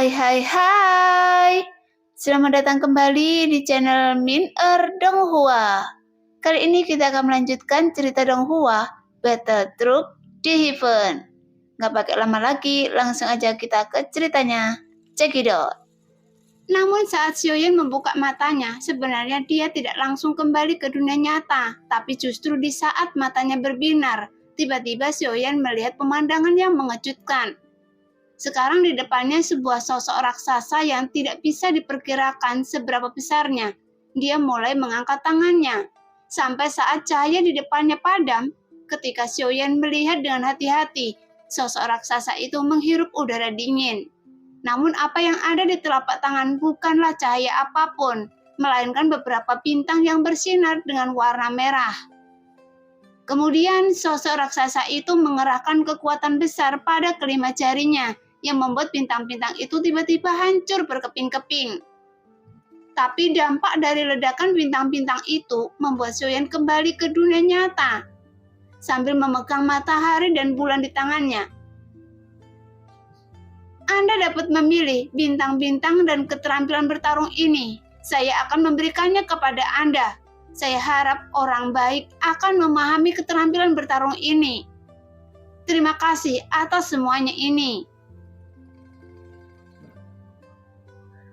Hai hai hai. Selamat datang kembali di channel Min Donghua. Kali ini kita akan melanjutkan cerita Donghua, Battle Troop di Heaven. Nggak pakai lama lagi, langsung aja kita ke ceritanya. Check it out. Namun saat Xiaoyan membuka matanya, sebenarnya dia tidak langsung kembali ke dunia nyata, tapi justru di saat matanya berbinar, tiba-tiba Xiaoyan melihat pemandangan yang mengejutkan. Sekarang di depannya sebuah sosok raksasa yang tidak bisa diperkirakan seberapa besarnya. Dia mulai mengangkat tangannya. Sampai saat cahaya di depannya padam, ketika Xiaoyan melihat dengan hati-hati, sosok raksasa itu menghirup udara dingin. Namun apa yang ada di telapak tangan bukanlah cahaya apapun, melainkan beberapa bintang yang bersinar dengan warna merah. Kemudian sosok raksasa itu mengerahkan kekuatan besar pada kelima jarinya, yang membuat bintang-bintang itu tiba-tiba hancur berkeping-keping. Tapi dampak dari ledakan bintang-bintang itu membuat Xiaoyan kembali ke dunia nyata, sambil memegang matahari dan bulan di tangannya. Anda dapat memilih bintang-bintang dan keterampilan bertarung ini. Saya akan memberikannya kepada Anda. Saya harap orang baik akan memahami keterampilan bertarung ini. Terima kasih atas semuanya ini.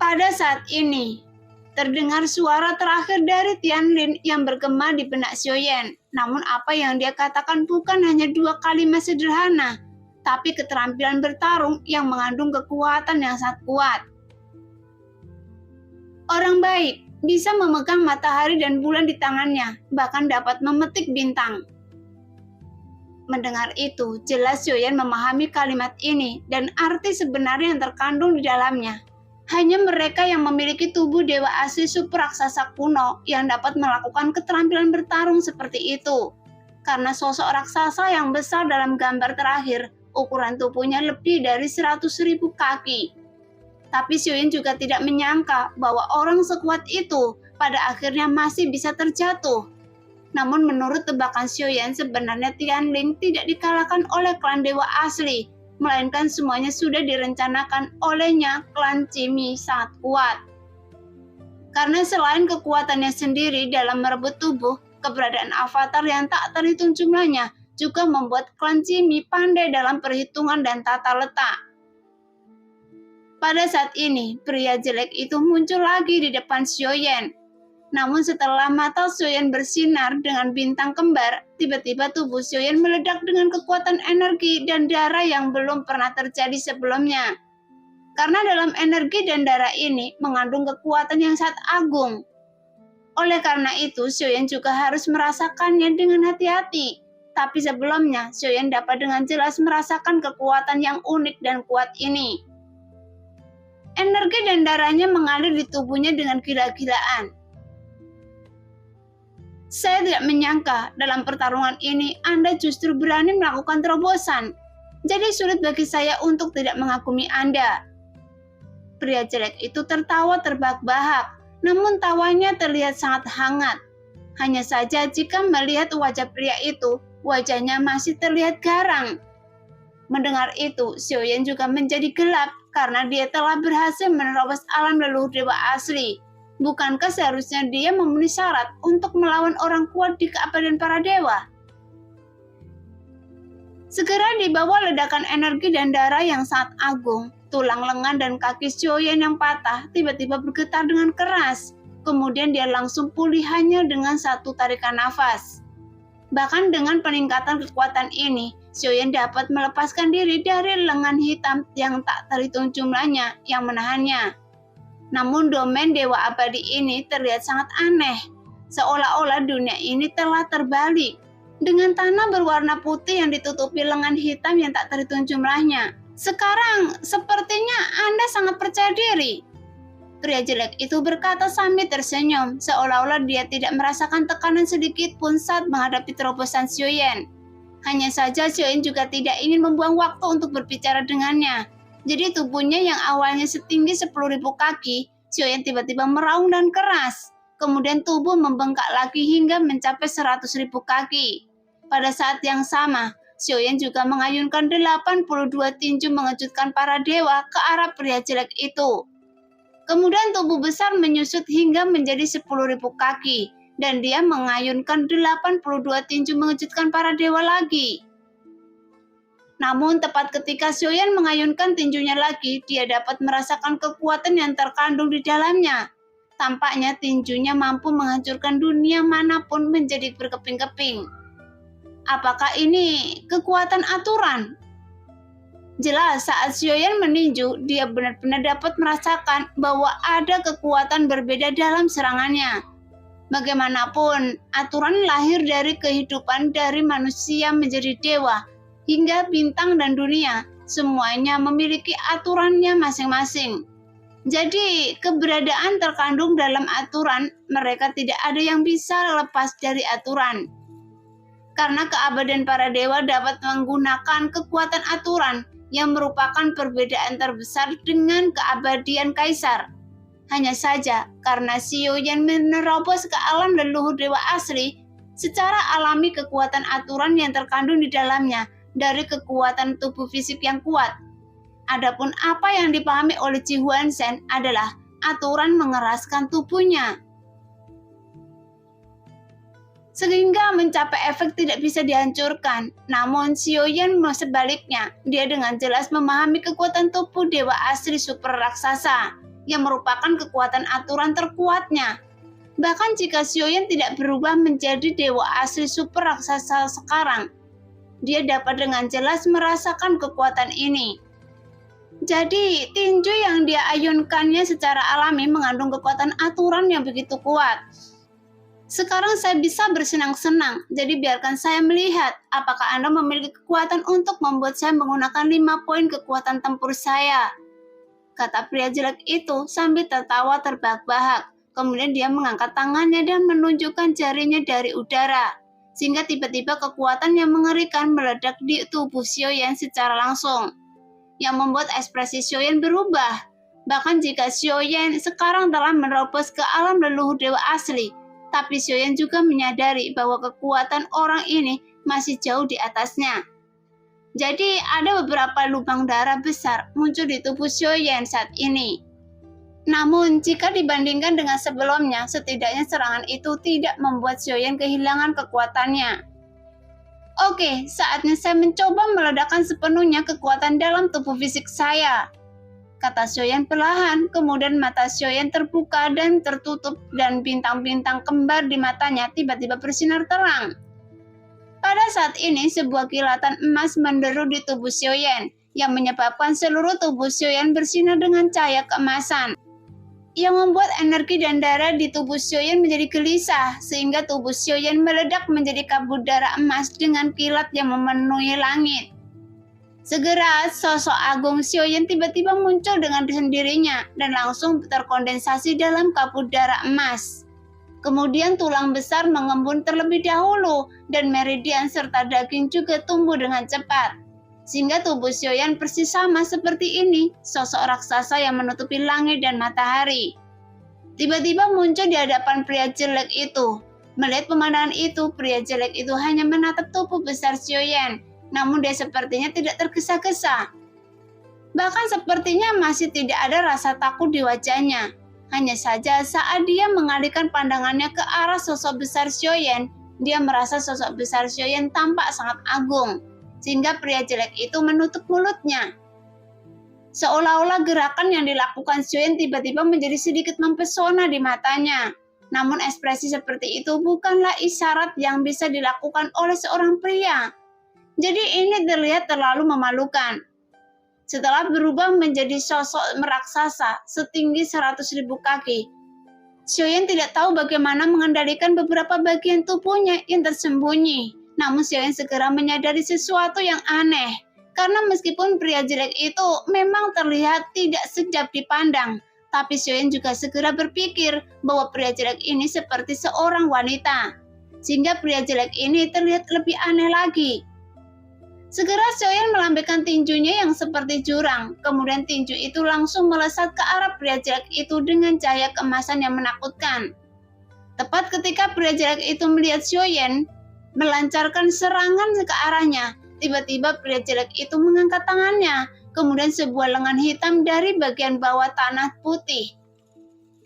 Pada saat ini, terdengar suara terakhir dari Tianlin yang bergema di benak Xiaoyan. Namun apa yang dia katakan bukan hanya dua kalimat sederhana, tapi keterampilan bertarung yang mengandung kekuatan yang sangat kuat. Orang baik bisa memegang matahari dan bulan di tangannya, bahkan dapat memetik bintang. Mendengar itu, jelas Xiaoyan memahami kalimat ini dan arti sebenarnya yang terkandung di dalamnya. Hanya mereka yang memiliki tubuh dewa asli super raksasa kuno yang dapat melakukan keterampilan bertarung seperti itu. Karena sosok raksasa yang besar dalam gambar terakhir, ukuran tubuhnya lebih dari 100.000 kaki. Tapi Xiaoyan juga tidak menyangka bahwa orang sekuat itu pada akhirnya masih bisa terjatuh. Namun menurut tebakan Xiaoyan, sebenarnya Tianlin tidak dikalahkan oleh klan dewa asli, melainkan semuanya sudah direncanakan olehnya. Klan Cimi sangat kuat. Karena selain kekuatannya sendiri dalam merebut tubuh, keberadaan avatar yang tak terhitung jumlahnya juga membuat klan Cimi pandai dalam perhitungan dan tata letak. Pada saat ini, pria jelek itu muncul lagi di depan Xiaoyan. Namun setelah mata Xiaoyan bersinar dengan bintang kembar, tiba-tiba tubuh Xiaoyan meledak dengan kekuatan energi dan darah yang belum pernah terjadi sebelumnya. Karena dalam energi dan darah ini mengandung kekuatan yang sangat agung. Oleh karena itu, Xiaoyan juga harus merasakannya dengan hati-hati. Tapi sebelumnya, Xiaoyan dapat dengan jelas merasakan kekuatan yang unik dan kuat ini. Energi dan darahnya mengalir di tubuhnya dengan gila-gilaan. Saya tidak menyangka dalam pertarungan ini Anda justru berani melakukan terobosan. Jadi sulit bagi saya untuk tidak mengagumi Anda. Pria jelek itu tertawa terbahak-bahak, namun tawanya terlihat sangat hangat. Hanya saja jika melihat wajah pria itu, wajahnya masih terlihat garang. Mendengar itu, Xiaoyan juga menjadi gelap karena dia telah berhasil menerobos alam leluhur dewa asli. Bukankah seharusnya dia memenuhi syarat untuk melawan orang kuat di keabadian para dewa? Segera di bawah ledakan energi dan darah yang sangat agung, tulang lengan dan kaki Xiaoyan yang patah tiba-tiba bergetar dengan keras. Kemudian dia langsung pulih hanya dengan satu tarikan nafas. Bahkan dengan peningkatan kekuatan ini, Xiaoyan dapat melepaskan diri dari lengan hitam yang tak terhitung jumlahnya yang menahannya. Namun domain dewa abadi ini terlihat sangat aneh, seolah-olah dunia ini telah terbalik. Dengan tanah berwarna putih yang ditutupi lengan hitam yang tak terhitung jumlahnya. Sekarang sepertinya Anda sangat percaya diri. Pria jelek itu berkata sambil tersenyum, seolah-olah dia tidak merasakan tekanan sedikit pun saat menghadapi terobosan Xiaoyan. Hanya saja Xiaoyan juga tidak ingin membuang waktu untuk berbicara dengannya. Jadi tubuhnya yang awalnya setinggi 10.000 kaki, Xiaoyan tiba-tiba meraung dan keras. Kemudian tubuh membengkak lagi hingga mencapai 100.000 kaki. Pada saat yang sama, Xiaoyan juga mengayunkan 82 tinju mengejutkan para dewa ke arah pria jelek itu. Kemudian tubuh besar menyusut hingga menjadi 10.000 kaki, dan dia mengayunkan 82 tinju mengejutkan para dewa lagi. Namun tepat ketika Xiaoyan mengayunkan tinjunya lagi, dia dapat merasakan kekuatan yang terkandung di dalamnya. Tampaknya tinjunya mampu menghancurkan dunia manapun menjadi berkeping-keping. Apakah ini kekuatan aturan? Jelas saat Xiaoyan meninju, dia benar-benar dapat merasakan bahwa ada kekuatan berbeda dalam serangannya. Bagaimanapun, aturan lahir dari kehidupan dari manusia menjadi dewa, hingga bintang dan dunia, semuanya memiliki aturannya masing-masing. Jadi, keberadaan terkandung dalam aturan, mereka tidak ada yang bisa lepas dari aturan. Karena keabadian para dewa dapat menggunakan kekuatan aturan yang merupakan perbedaan terbesar dengan keabadian kaisar. Hanya saja, karena Xiaoyan menerobos ke alam leluhur dewa asli, secara alami kekuatan aturan yang terkandung di dalamnya dari kekuatan tubuh fisik yang kuat. Adapun apa yang dipahami oleh Ji Huanshen adalah aturan mengeraskan tubuhnya, sehingga mencapai efek tidak bisa dihancurkan. Namun Xiaoyan sebaliknya, dia dengan jelas memahami kekuatan tubuh dewa asli super raksasa, yang merupakan kekuatan aturan terkuatnya. Bahkan jika Xiaoyan tidak berubah menjadi dewa asli super raksasa sekarang, dia dapat dengan jelas merasakan kekuatan ini. Jadi, tinju yang dia ayunkannya secara alami mengandung kekuatan aturan yang begitu kuat. Sekarang saya bisa bersenang-senang, jadi biarkan saya melihat apakah Anda memiliki kekuatan untuk membuat saya menggunakan 5 poin kekuatan tempur saya, kata pria jelek itu sambil tertawa terbahak-bahak. Kemudian dia mengangkat tangannya dan menunjukkan jarinya dari udara, sehingga tiba-tiba kekuatan yang mengerikan meledak di tubuh Xiaoyan secara langsung, yang membuat ekspresi Xiaoyan berubah. Bahkan jika Xiaoyan sekarang telah menerobos ke alam leluhur dewa asli, tapi Xiaoyan juga menyadari bahwa kekuatan orang ini masih jauh di atasnya. Jadi ada beberapa lubang darah besar muncul di tubuh Xiaoyan saat ini. Namun jika dibandingkan dengan sebelumnya, setidaknya serangan itu tidak membuat Xiaoyan kehilangan kekuatannya. Oke, saatnya saya mencoba meledakkan sepenuhnya kekuatan dalam tubuh fisik saya, kata Xiaoyan perlahan. Kemudian mata Xiaoyan terbuka dan tertutup, dan bintang-bintang kembar di matanya tiba-tiba bersinar terang. Pada saat ini, sebuah kilatan emas menderu di tubuh Xiaoyan, yang menyebabkan seluruh tubuh Xiaoyan bersinar dengan cahaya keemasan, yang membuat energi dan darah di tubuh Xiaoyan menjadi gelisah, sehingga tubuh Xiaoyan meledak menjadi kabut darah emas dengan kilat yang memenuhi langit. Segera, sosok agung Xiaoyan tiba-tiba muncul dengan sendirinya dan langsung terkondensasi dalam kabut darah emas. Kemudian tulang besar mengembun terlebih dahulu, dan meridian serta daging juga tumbuh dengan cepat, sehingga tubuh Xiaoyan persis sama seperti ini, sosok raksasa yang menutupi langit dan matahari. Tiba-tiba muncul di hadapan pria jelek itu. Melihat pemandangan itu, pria jelek itu hanya menatap tubuh besar Xiaoyan, namun dia sepertinya tidak tergesa-gesa. Bahkan sepertinya masih tidak ada rasa takut di wajahnya. Hanya saja saat dia mengalihkan pandangannya ke arah sosok besar Xiaoyan, dia merasa sosok besar Xiaoyan tampak sangat agung, sehingga pria jelek itu menutup mulutnya. Seolah-olah gerakan yang dilakukan Xiaoyan tiba-tiba menjadi sedikit mempesona di matanya. Namun ekspresi seperti itu bukanlah isyarat yang bisa dilakukan oleh seorang pria. Jadi ini terlihat terlalu memalukan. Setelah berubah menjadi sosok raksasa setinggi 100.000 kaki, Xiaoyan tidak tahu bagaimana mengendalikan beberapa bagian tubuhnya yang tersembunyi. Namun Xiaoyan segera menyadari sesuatu yang aneh, karena meskipun pria jelek itu memang terlihat tidak sedap dipandang, tapi Xiaoyan juga segera berpikir bahwa pria jelek ini seperti seorang wanita, sehingga pria jelek ini terlihat lebih aneh lagi. Segera Xiaoyan melambaikan tinjunya yang seperti jurang, kemudian tinju itu langsung melesat ke arah pria jelek itu dengan cahaya keemasan yang menakutkan. Tepat ketika pria jelek itu melihat Xiaoyan melancarkan serangan ke arahnya, tiba-tiba pria jelek itu mengangkat tangannya. Kemudian sebuah lengan hitam dari bagian bawah tanah putih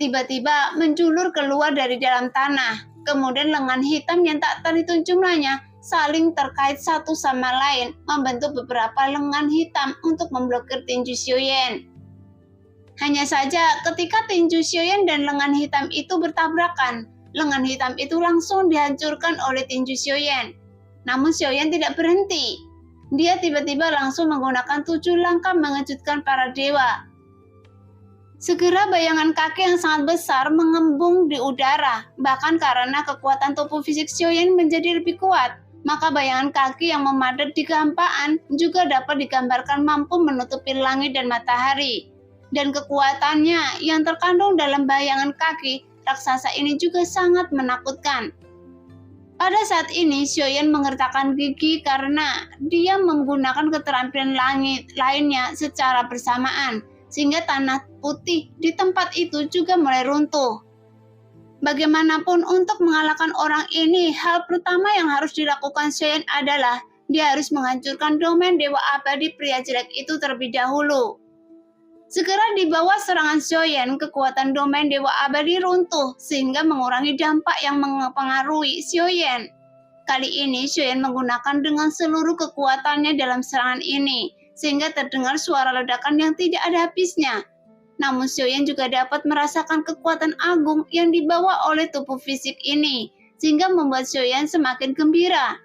tiba-tiba menjulur keluar dari dalam tanah. Kemudian lengan hitam yang tak terhitung jumlahnya saling terkait satu sama lain, membentuk beberapa lengan hitam untuk memblokir tinju Xiaoyan. Hanya saja ketika tinju Xiaoyan dan lengan hitam itu bertabrakan, lengan hitam itu langsung dihancurkan oleh tinju Xiaoyan. Namun Xiaoyan tidak berhenti. Dia tiba-tiba langsung menggunakan 7 langkah mengejutkan para dewa. Segera bayangan kaki yang sangat besar mengembung di udara. Bahkan karena kekuatan tubuh fisik Xiaoyan menjadi lebih kuat, maka bayangan kaki yang memadat di kehampaan juga dapat digambarkan mampu menutupi langit dan matahari. Dan kekuatannya yang terkandung dalam bayangan kaki raksasa ini juga sangat menakutkan. Pada saat ini, Xiaoyan mengertakkan gigi karena dia menggunakan keterampilan langit lainnya secara bersamaan, sehingga tanah putih di tempat itu juga mulai runtuh. Bagaimanapun untuk mengalahkan orang ini, hal pertama yang harus dilakukan Xiaoyan adalah dia harus menghancurkan domain Dewa Abadi pria jelek itu terlebih dahulu. Segera di bawah serangan Xiaoyan, kekuatan domain Dewa Abadi runtuh sehingga mengurangi dampak yang mempengaruhi Xiaoyan. Kali ini Xiaoyan menggunakan dengan seluruh kekuatannya dalam serangan ini, sehingga terdengar suara ledakan yang tidak ada habisnya. Namun Xiaoyan juga dapat merasakan kekuatan agung yang dibawa oleh tubuh fisik ini, sehingga membuat Xiaoyan semakin gembira.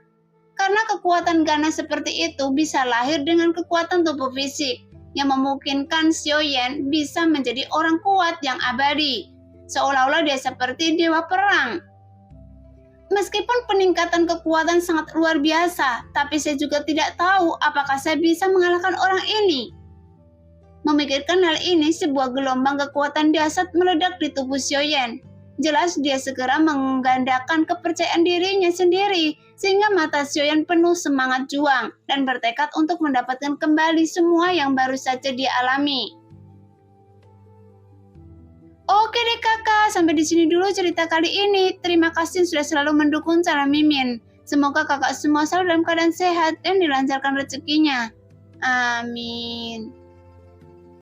Karena kekuatan ganas seperti itu bisa lahir dengan kekuatan tubuh fisik, yang memungkinkan Xiaoyan bisa menjadi orang kuat yang abadi, seolah-olah dia seperti dewa perang. Meskipun peningkatan kekuatan sangat luar biasa, tapi saya juga tidak tahu apakah saya bisa mengalahkan orang ini. Memikirkan hal ini, sebuah gelombang kekuatan dahsyat meledak di tubuh Xiaoyan. Jelas dia segera menggandakan kepercayaan dirinya sendiri, sehingga mata Xiaoyan penuh semangat juang dan bertekad untuk mendapatkan kembali semua yang baru saja dia alami. Oke deh kakak, sampai di sini dulu cerita kali ini. Terima kasih sudah selalu mendukung channel Mimin. Semoga kakak semua selalu dalam keadaan sehat dan dilancarkan rezekinya. Amin.